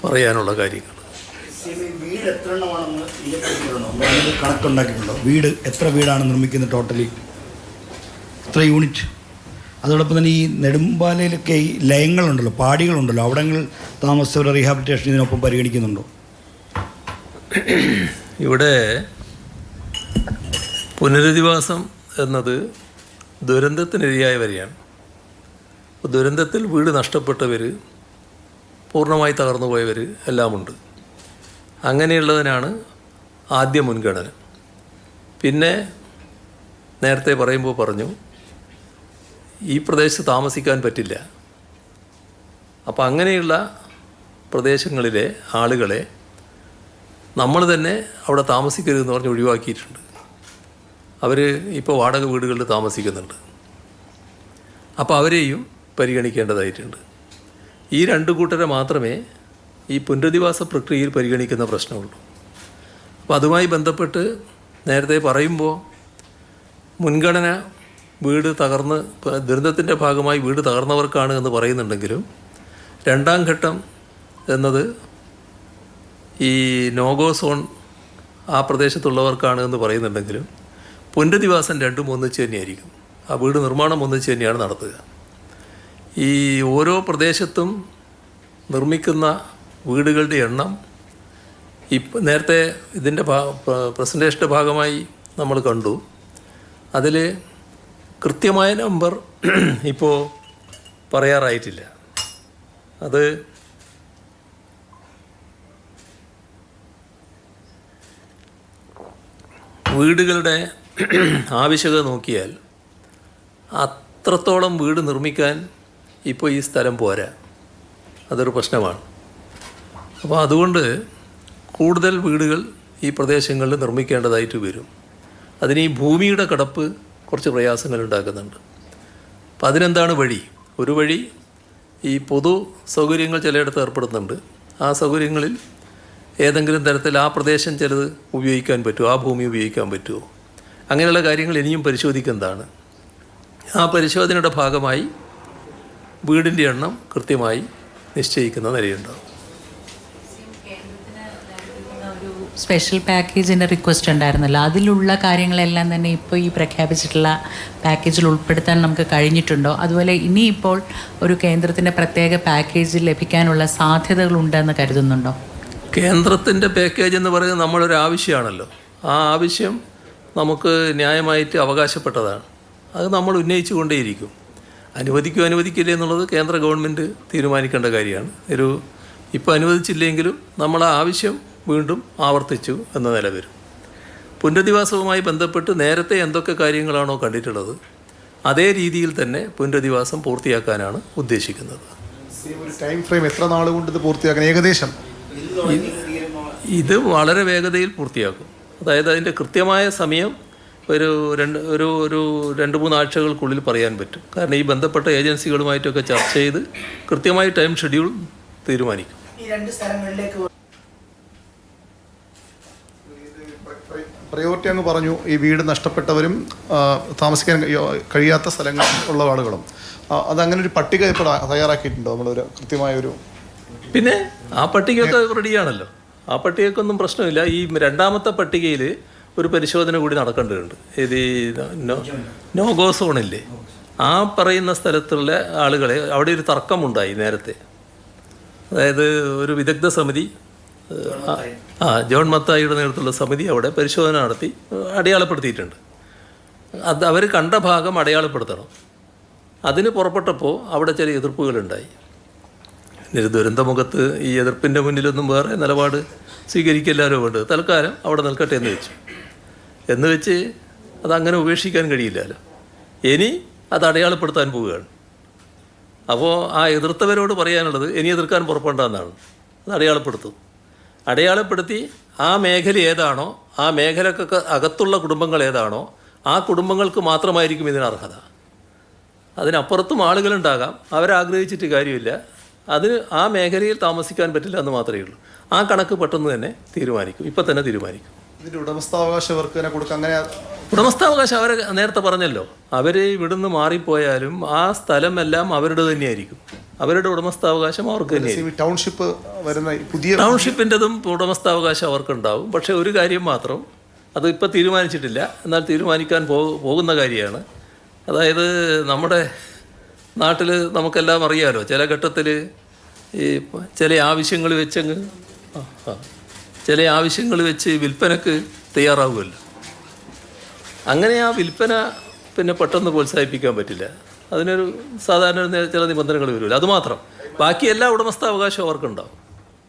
പറയാനുള്ള കാര്യങ്ങൾ. വീട് എത്ര എണ്ണമാണെന്ന് കണക്കുണ്ടാക്കിയിട്ടുണ്ടോ? വീട് എത്ര വീടാണ് നിർമ്മിക്കുന്നത് ടോട്ടലി, എത്ര യൂണിറ്റ്? അതോടൊപ്പം തന്നെ ഈ നെടുമ്പാലയിലൊക്കെ ഈ ലയങ്ങളുണ്ടല്ലോ, പാടികളുണ്ടല്ലോ, അവിടങ്ങളിൽ താമസിച്ചവരുടെ റീഹാബിലിറ്റേഷൻ ഇതിനൊപ്പം പരിഗണിക്കുന്നുണ്ടോ? ഇവിടെ പുനരധിവാസം എന്നത് ദുരന്തത്തിനിരയായവരെയാണ്. ദുരന്തത്തിൽ വീട് നഷ്ടപ്പെട്ടവർ, പൂർണ്ണമായി തകർന്നു പോയവർ എല്ലാമുണ്ട്. അങ്ങനെയുള്ളതിനാണ് ആദ്യ മുൻഗണന. പിന്നെ നേരത്തെ പറയുമ്പോൾ പറഞ്ഞു ഈ പ്രദേശത്ത് താമസിക്കാൻ പറ്റില്ല. അപ്പോൾ അങ്ങനെയുള്ള പ്രദേശങ്ങളിലെ ആളുകളെ നമ്മൾ തന്നെ അവിടെ താമസിക്കരുതെന്ന് പറഞ്ഞ് ഒഴിവാക്കിയിട്ടുണ്ട്. അവർ ഇപ്പോൾ വാടക വീടുകളിൽ താമസിക്കുന്നുണ്ട്. അപ്പോൾ അവരെയും പരിഗണിക്കേണ്ടതായിട്ടുണ്ട്. ഈ രണ്ട് കൂട്ടരെ മാത്രമേ ഈ പുനരധിവാസ പ്രക്രിയയിൽ പരിഗണിക്കുന്ന പ്രശ്നമുള്ളൂ. അപ്പോൾ അതുമായി ബന്ധപ്പെട്ട് നേരത്തെ പറയുമ്പോൾ മുൻഗണന വീട് തകർന്ന് ദുരന്തത്തിൻ്റെ ഭാഗമായി വീട് തകർന്നവർക്കാണ് എന്ന് പറയുന്നുണ്ടെങ്കിലും രണ്ടാം ഘട്ടം എന്നത് ഈ നോഗോ സോൺ ആ പ്രദേശത്തുള്ളവർക്കാണ് എന്ന് പറയുന്നുണ്ടെങ്കിലും പുനരധിവാസം രണ്ടും ഒന്നിച്ച് തന്നെയായിരിക്കും. ആ വീട് നിർമ്മാണം ഒന്നിച്ച് തന്നെയാണ് നടത്തുക. ഈ ഓരോ പ്രദേശത്തും നിർമ്മിക്കുന്ന വീടുകളുടെ എണ്ണം നേരത്തെ ഇതിൻ്റെ പ്രസൻറ്റേഷൻ്റെ ഭാഗമായി നമ്മൾ കണ്ടു. അതിൽ കൃത്യമായ നമ്പർ ഇപ്പോൾ പറയാറായിട്ടില്ല. അത് വീടുകളുടെ ആവശ്യകത നോക്കിയാൽ അത്രത്തോളം വീട് നിർമ്മിക്കാൻ ഇപ്പോൾ ഈ സ്ഥലം പോരാ. അതൊരു പ്രശ്നമാണ്. അപ്പോൾ അതുകൊണ്ട് കൂടുതൽ വീടുകൾ ഈ പ്രദേശങ്ങളിൽ നിർമ്മിക്കേണ്ടതായിട്ട് വരും. അതിന് ഈ ഭൂമിയുടെ കിടപ്പ് കുറച്ച് പ്രയാസങ്ങൾ ഉണ്ടാക്കുന്നുണ്ട്. അപ്പം അതിനെന്താണ് വഴി? ഒരു വഴി ഈ പൊതു സൗകര്യങ്ങൾ ചിലയിടത്ത് ഏർപ്പെടുത്തുന്നുണ്ട്. ആ സൗകര്യങ്ങളിൽ ഏതെങ്കിലും തരത്തിൽ ആ പ്രദേശം ചിലത് ഉപയോഗിക്കാൻ പറ്റുമോ, ആ ഭൂമി ഉപയോഗിക്കാൻ പറ്റുമോ, അങ്ങനെയുള്ള കാര്യങ്ങൾ ഇനിയും പരിശോധിക്കുന്നതാണ്. ആ പരിശോധനയുടെ ഭാഗമായി വീടിൻ്റെ എണ്ണം കൃത്യമായി നിശ്ചയിക്കുന്ന നിലയുണ്ടാകും. സ്പെഷ്യൽ പാക്കേജിൻ്റെ റിക്വസ്റ്റ് ഉണ്ടായിരുന്നല്ലോ, അതിലുള്ള കാര്യങ്ങളെല്ലാം തന്നെ ഇപ്പോൾ ഈ പ്രഖ്യാപിച്ചിട്ടുള്ള പാക്കേജിൽ ഉൾപ്പെടുത്താൻ നമുക്ക് കഴിഞ്ഞിട്ടുണ്ടോ? അതുപോലെ ഇനിയിപ്പോൾ ഒരു കേന്ദ്രത്തിൻ്റെ പ്രത്യേക പാക്കേജ് ലഭിക്കാനുള്ള സാധ്യതകളുണ്ടെന്ന് കരുതുന്നുണ്ടോ? കേന്ദ്രത്തിൻ്റെ പാക്കേജ് എന്ന് പറയുന്നത് നമ്മളൊരു ആവശ്യമാണല്ലോ. ആ ആവശ്യം നമുക്ക് ന്യായമായിട്ട് അവകാശപ്പെട്ടതാണ്. അത് നമ്മൾ ഉന്നയിച്ചു കൊണ്ടേയിരിക്കും. അനുവദിക്കില്ല എന്നുള്ളത് കേന്ദ്ര ഗവൺമെൻറ് തീരുമാനിക്കേണ്ട കാര്യമാണ്. ഇപ്പോൾ അനുവദിച്ചില്ലെങ്കിലും നമ്മൾ ആ ആവശ്യം വീണ്ടും ആവർത്തിച്ചു എന്ന നില വരും. പുനരധിവാസവുമായി ബന്ധപ്പെട്ട് നേരത്തെ എന്തൊക്കെ കാര്യങ്ങളാണോ കണ്ടിട്ടുള്ളത് അതേ രീതിയിൽ തന്നെ പുനരധിവാസം പൂർത്തിയാക്കാനാണ് ഉദ്ദേശിക്കുന്നത്. ഒരു ടൈം ഫ്രെയിം എത്ര നാൾ കൊണ്ട് ഇത് പൂർത്തിയാക്കാൻ ഏകദേശം? ഇത് വളരെ വേഗതയിൽ പൂർത്തിയാക്കും. അതായത് അതിൻ്റെ കൃത്യമായ സമയം ഒരു 2-3 ആഴ്ചകൾക്കുള്ളിൽ പറയാൻ പറ്റും. കാരണം ഈ ബന്ധപ്പെട്ട ഏജൻസികളുമായിട്ടൊക്കെ ചർച്ച ചെയ്ത് കൃത്യമായി ടൈം ഷെഡ്യൂൾ തീരുമാനിക്കും. പ്രയോറിറ്റി അങ്ങ് പറഞ്ഞു. ഈ വീട് നഷ്ടപ്പെട്ടവരും താമസിക്കാൻ കഴിയാത്ത സ്ഥലങ്ങൾ ഉള്ള ആളുകളും, അതങ്ങനെ ഒരു പട്ടിക ഇപ്പോൾ തയ്യാറാക്കിയിട്ടുണ്ടോ നമ്മളൊരു കൃത്യമായൊരു? പിന്നെ ആ പട്ടികയൊക്കെ റെഡിയാണല്ലോ. ആ പട്ടികയ്ക്കൊന്നും പ്രശ്നമില്ല. ഈ രണ്ടാമത്തെ പട്ടികയിൽ ഒരു പരിശോധന കൂടി നടക്കേണ്ടതുണ്ട്. ഇത് നോഗോ സോണില്ലേ, ആ പറയുന്ന സ്ഥലത്തുള്ള ആളുകളെ അവിടെ ഒരു തർക്കമുണ്ടായി നേരത്തെ. അതായത് ഒരു വിദഗ്ധ സമിതി, ജോൺ മത്തായിയുടെ നേതൃത്വത്തിലുള്ള സമിതി അവിടെ പരിശോധന നടത്തി അടയാളപ്പെടുത്തിയിട്ടുണ്ട്. അത് അവർ കണ്ട ഭാഗം അടയാളപ്പെടുത്തണം. അതിന് പുറപ്പെട്ടപ്പോൾ അവിടെ ചില എതിർപ്പുകളുണ്ടായി. ദുരന്തമുഖത്ത് ഈ എതിർപ്പിൻ്റെ മുന്നിലൊന്നും വേറെ നിലപാട് സ്വീകരിക്കില്ലാലോ വേണ്ടത്. തൽക്കാലം അവിടെ നിൽക്കട്ടെ എന്ന് വെച്ച് അതങ്ങനെ ഉപേക്ഷിക്കാൻ കഴിയില്ലല്ലോ. ഇനി അത് അടയാളപ്പെടുത്താൻ പോവുകയാണ്. അപ്പോൾ ആ എതിർത്തവരോട് പറയാനുള്ളത് ഇനി എതിർക്കാൻ പുറപ്പെടേണ്ടെന്നാണ്. അത് അടയാളപ്പെടുത്തി ആ മേഖല ഏതാണോ, ആ മേഖലക്കൊക്കെ അകത്തുള്ള കുടുംബങ്ങൾ ഏതാണോ, ആ കുടുംബങ്ങൾക്ക് മാത്രമായിരിക്കും ഇതിന് അർഹത. അതിനപ്പുറത്തും ആളുകളുണ്ടാകാം, അവരാഗ്രഹിച്ചിട്ട് കാര്യമില്ല. അതിന് ആ മേഖലയിൽ താമസിക്കാൻ പറ്റില്ല എന്ന് മാത്രമേ ഉള്ളൂ. ആ കണക്ക് പെട്ടെന്ന് തന്നെ തീരുമാനിക്കും, ഇപ്പം തന്നെ തീരുമാനിക്കും. ഇതിൻ്റെ ഉടമസ്ഥാവകാശം തന്നെ കൊടുക്കുക അങ്ങനെ ഉടമസ്ഥാവകാശം അവരെ നേരത്തെ പറഞ്ഞല്ലോ, അവർ ഇവിടുന്ന് മാറിപ്പോയാലും ആ സ്ഥലമെല്ലാം അവരുടെ തന്നെയായിരിക്കും. അവരുടെ ഉടമസ്ഥാവകാശം അവർക്ക് തന്നെയായിരിക്കും. ടൗൺഷിപ്പ് വരുന്ന പുതിയ ടൗൺഷിപ്പിൻ്റെതും ഉടമസ്ഥാവകാശം അവർക്കുണ്ടാവും. പക്ഷേ ഒരു കാര്യം മാത്രം, അത് ഇപ്പോൾ തീരുമാനിച്ചിട്ടില്ല, എന്നാൽ തീരുമാനിക്കാൻ പോകുന്ന കാര്യമാണ്. അതായത് നമ്മുടെ നാട്ടിൽ നമുക്കെല്ലാം അറിയാമല്ലോ, ചില ഘട്ടത്തിൽ ഈ ചില ആവശ്യങ്ങൾ വെച്ചങ്ങ് ചില ആവശ്യങ്ങൾ വെച്ച് വിൽപ്പനക്ക് തയ്യാറാവുമല്ലോ. അങ്ങനെ ആ വിൽപ്പന പിന്നെ പെട്ടെന്ന് പ്രോത്സാഹിപ്പിക്കാൻ പറ്റില്ല. അതിനൊരു സാധാരണ ചില നിബന്ധനകൾ വരുമല്ലോ, അതുമാത്രം. ബാക്കി എല്ലാ ഉടമസ്ഥാവകാശവും അവർക്കുണ്ടാവും.